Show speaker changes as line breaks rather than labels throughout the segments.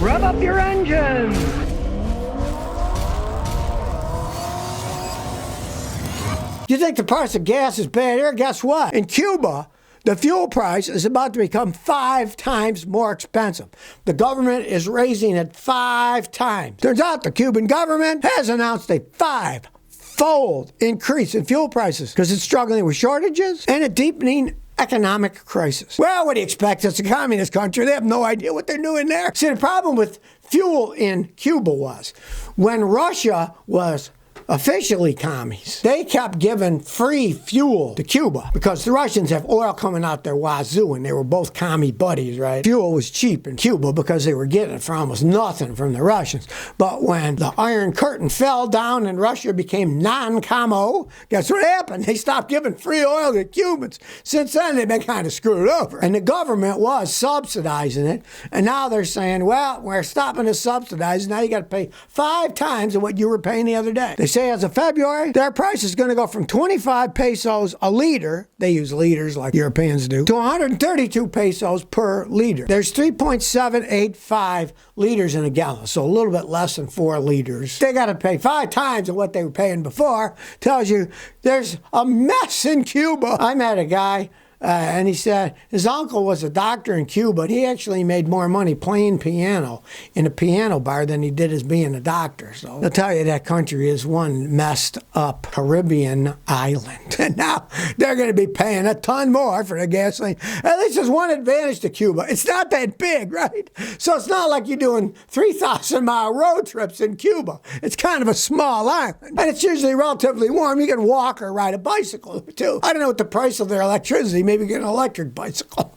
Rev up your engines!
You think the price of gas is bad here? Guess what? In Cuba, the fuel price is about to become 5 times more expensive. The government is raising it 5 times. Turns out the Cuban government has announced a 5-fold increase in fuel prices because it's struggling with shortages and a deepening economic crisis. Well, what do you expect? It's a communist country. They have no idea what they're doing there. See, the problem with fuel in Cuba was when Russia was officially commies, they kept giving free fuel to Cuba because the Russians have oil coming out their wazoo, and they were both commie buddies, right? Fuel was cheap in Cuba because they were getting it for almost nothing from the Russians. But when the Iron Curtain fell down and Russia became non-commo, guess what happened? They stopped giving free oil to Cubans. Since then, they've been kind of screwed over. And the government was subsidizing it, and now they're saying, well, we're stopping to subsidize. Now you got to pay 5 times of what you were paying the other day. They say as of February, their price is going to go from 25 pesos a liter, they use liters like Europeans do, to 132 pesos per liter. There's 3.785 liters in a gallon, so a little bit less than 4 liters. They got to pay 5 times of what they were paying before. Tells you there's a mess in Cuba. I met a guy and he said his uncle was a doctor in Cuba, but he actually made more money playing piano in a piano bar than he did as being a doctor. So I'll tell you, that country is one messed up Caribbean island. And now they're going to be paying a ton more for the gasoline. At least there's one advantage to Cuba. It's not that big, right? So it's not like you're doing 3,000-mile road trips in Cuba. It's kind of a small island. And it's usually relatively warm. You can walk or ride a bicycle, too. I don't know what the price of their electricity. Maybe get an electric bicycle.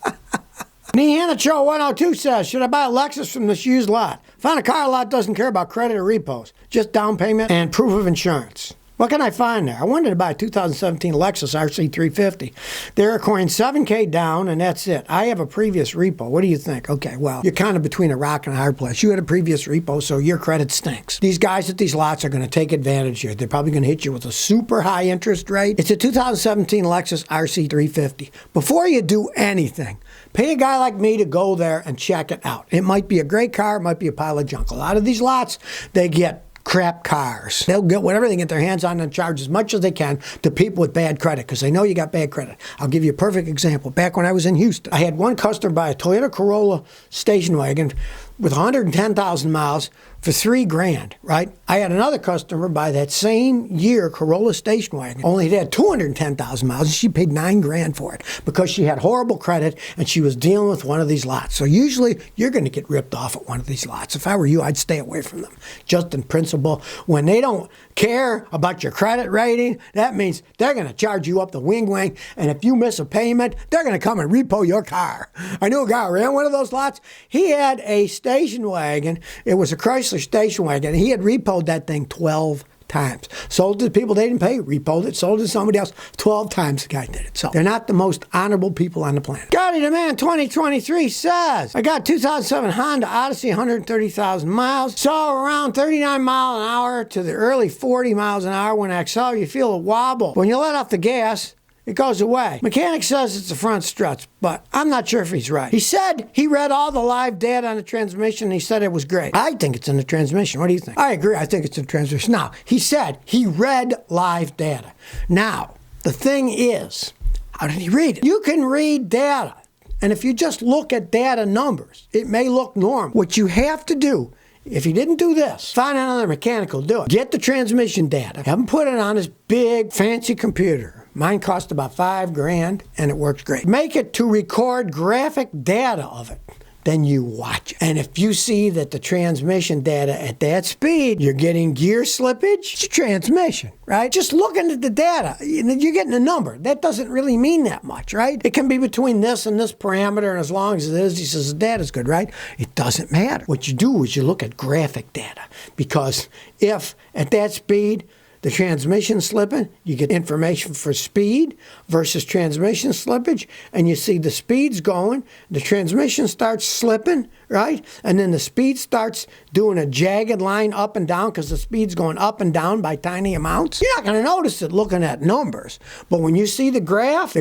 Nehanachro 102 says, should I buy a Lexus from this used lot? Found a car lot doesn't care about credit or repos, just down payment and proof of insurance. What can I find there? I wanted to buy a 2017 Lexus RC350. They're requiring $7,000 down, and that's it. I have a previous repo. What do you think? Okay, well, you're kind of between a rock and a hard place. You had a previous repo, so your credit stinks. These guys at these lots are going to take advantage here. They're probably going to hit you with a super high interest rate. It's a 2017 Lexus RC350. Before you do anything, pay a guy like me to go there and check it out. It might be a great car. It might be a pile of junk. A lot of these lots, they get crap cars. They'll get whatever they get their hands on and charge as much as they can to people with bad credit because they know you got bad credit. I'll give you a perfect example. Back when I was in Houston, I had one customer buy a Toyota Corolla station wagon with 110,000 miles for $3,000, right? I had another customer buy that same year Corolla station wagon, only it had 210,000 miles, and she paid $9,000 for it because she had horrible credit and she was dealing with one of these lots. So usually you're going to get ripped off at one of these lots. If I were you, I'd stay away from them. Just in principle, when they don't care about your credit rating, that means they're going to charge you up the wing, and if you miss a payment, they're going to come and repo your car. I knew a guy who ran one of those lots. He had a station wagon. It was a Chrysler station wagon. He had repoed that thing 12 times. Sold it to people they didn't pay, repoed it, sold it to somebody else 12 times the guy did it. So they're not the most honorable people on the planet. Scotty the Man 2023 says, I got 2007 Honda Odyssey, 130,000 miles. Saw around 39 miles an hour to the early 40 miles an hour. When I accelerate, you feel a wobble. When you let off the gas, it goes away. Mechanic says it's the front struts, but I'm not sure if he's right. He said he read all the live data on the transmission and he said it was great. I think it's in the transmission. What do you think? I agree. I think it's in the transmission. Now, he said he read live data. Now, the thing is, how did he read it? You can read data, and if you just look at data numbers, it may look normal. What you have to do, if you didn't do this, find another mechanic who'll do it. Get the transmission data. Have him put it on his big, fancy computer. Mine cost about $5,000, and it works great. Make it to record graphic data of it. Then you watch it. And if you see that the transmission data at that speed, you're getting gear slippage, it's a transmission, right? Just looking at the data, you're getting a number. That doesn't really mean that much, right? It can be between this and this parameter, and as long as it is, he says the data's good, right? It doesn't matter. What you do is you look at graphic data, because if at that speed, the transmission slipping, you get information for speed versus transmission slippage, and you see the speed's going, the transmission starts slipping, right? And then the speed starts doing a jagged line up and down because the speed's going up and down by tiny amounts. You're not going to notice it looking at numbers. But when you see the graph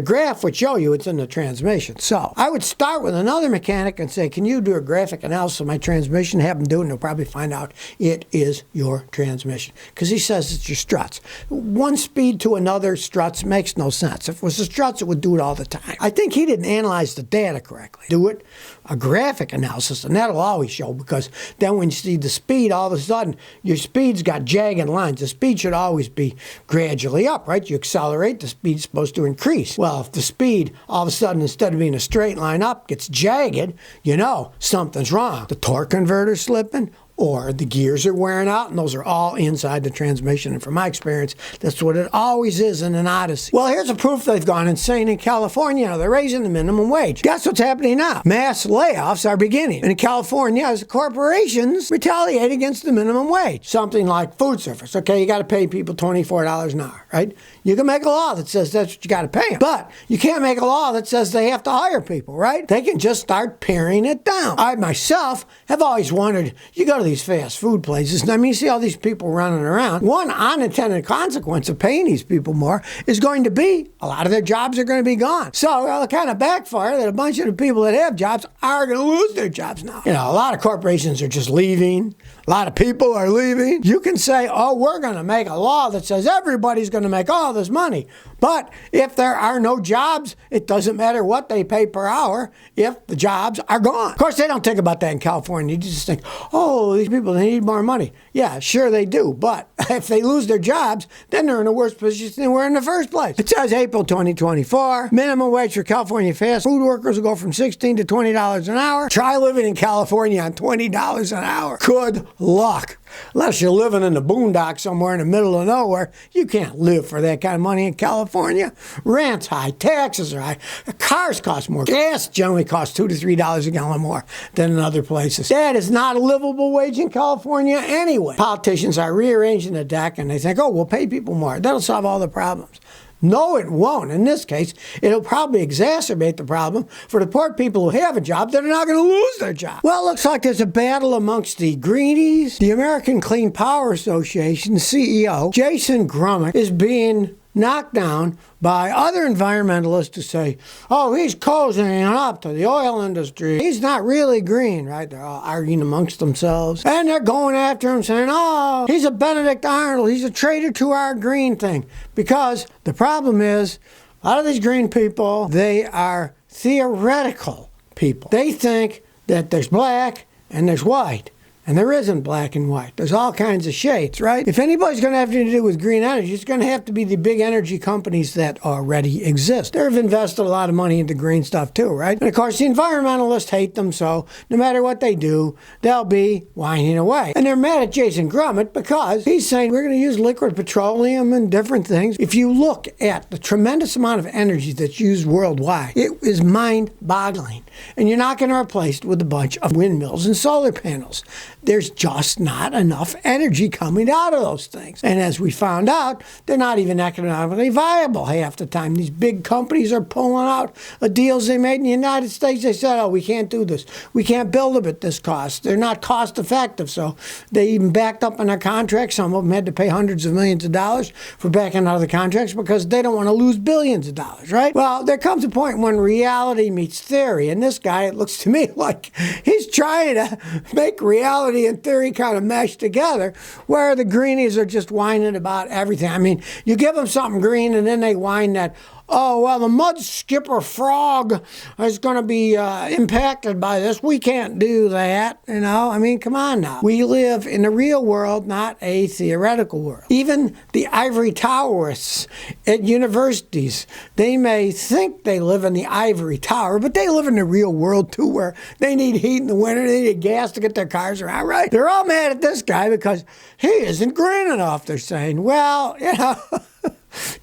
would show you it's in the transmission. So I would start with another mechanic and say, can you do a graphic analysis of my transmission? Have them do it, and they'll probably find out it is your transmission. Because he says it's your struts. One speed to another struts makes no sense. If it was the struts, it would do it all the time. I think he didn't analyze the data correctly. Do it a graphic analysis, and that'll always show, because then when you see the speed, all of a sudden your speed's got jagged lines. The speed should always be gradually up, right? You accelerate, the speed's supposed to increase. Well, if the speed all of a sudden, instead of being a straight line up, gets jagged, you know something's wrong. The torque converter's slipping, or the gears are wearing out, and those are all inside the transmission. And from my experience, that's what it always is in an Odyssey. Well, here's a proof they've gone insane in California. Now, they're raising the minimum wage. Guess what's happening now? Mass layoffs are beginning. And in California, as the corporations retaliate against the minimum wage. Something like food service. Okay, you got to pay people $24 an hour, right? You can make a law that says that's what you got to pay them. But you can't make a law that says they have to hire people, right? They can just start paring it down. I, myself, have always wondered, you go to these fast food places, and I mean, you see all these people running around. One unintended consequence of paying these people more is going to be a lot of their jobs are going to be gone. So it'll kind of backfire that a bunch of the people that have jobs are going to lose their jobs now. You know, a lot of corporations are just leaving. A lot of people are leaving. You can say, oh, we're going to make a law that says everybody's going to make all this money. But if there are no jobs, it doesn't matter what they pay per hour if the jobs are gone. Of course, they don't think about that in California. You just think, oh, these people, they need more money. Yeah, sure they do. But if they lose their jobs, then they're in a worse position than we're in the first place. It says April 2024, minimum wage for California fast food workers will go from $16 to $20 an hour. Try living in California on $20 an hour. Good luck. Unless you're living in the boondocks somewhere in the middle of nowhere, you can't live for that kind of money in California. Rent's high, taxes are high, cars cost more, gas generally costs $2 to $3 a gallon more than in other places. That is not a livable wage in California anyway. Politicians are rearranging the deck and they think, oh, we'll pay people more. That'll solve all the problems. No, it won't. In this case, it'll probably exacerbate the problem for the poor people who have a job that are not going to lose their job. Well, it looks like there's a battle amongst the greenies. The American Clean Power Association CEO, Jason Grummet, is being knocked down by other environmentalists to say, oh, he's cozying up to the oil industry. He's not really green, right? They're all arguing amongst themselves. And they're going after him saying, oh, he's a Benedict Arnold. He's a traitor to our green thing. Because the problem is, a lot of these green people, they are theoretical people. They think that there's black and there's white. And there isn't black and white. There's all kinds of shades, right? If anybody's going to have anything to do with green energy, it's going to have to be the big energy companies that already exist. They've invested a lot of money into green stuff too, right? And of course, the environmentalists hate them, so no matter what they do, they'll be whining away. And they're mad at Jason Grummet because he's saying we're going to use liquid petroleum and different things. If you look at the tremendous amount of energy that's used worldwide, it is mind-boggling. And you're not going to replace it with a bunch of windmills and solar panels. There's just not enough energy coming out of those things. And as we found out, they're not even economically viable half the time. These big companies are pulling out the deals they made in the United States. They said, oh, we can't do this. We can't build them at this cost. They're not cost effective. So they even backed up on their contracts. Some of them had to pay hundreds of millions of dollars for backing out of the contracts because they don't want to lose billions of dollars, right? Well, there comes a point when reality meets theory. And this guy, it looks to me like he's trying to make reality and theory kind of mesh together, where the greenies are just whining about everything. I mean, you give them something green and then they whine that, oh, well, the mud skipper frog is going to be impacted by this. We can't do that, you know? I mean, come on now. We live in the real world, not a theoretical world. Even the ivory towerists at universities, they may think they live in the ivory tower, but they live in the real world too, where they need heat in the winter, they need gas to get their cars around, right? They're all mad at this guy because he isn't green enough, they're saying. Well, you know...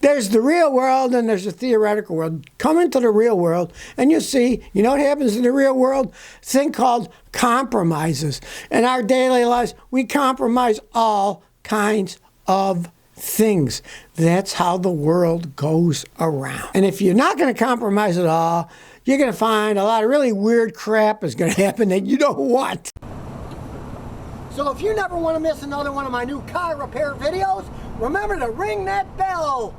There's the real world and there's the theoretical world. Come into the real world and you'll see, you know what happens in the real world? A thing called compromises. In our daily lives, we compromise all kinds of things. That's how the world goes around. And if you're not going to compromise at all, you're going to find a lot of really weird crap is going to happen that you don't want. So if you never want to miss another one of my new car repair videos, remember to ring that bell.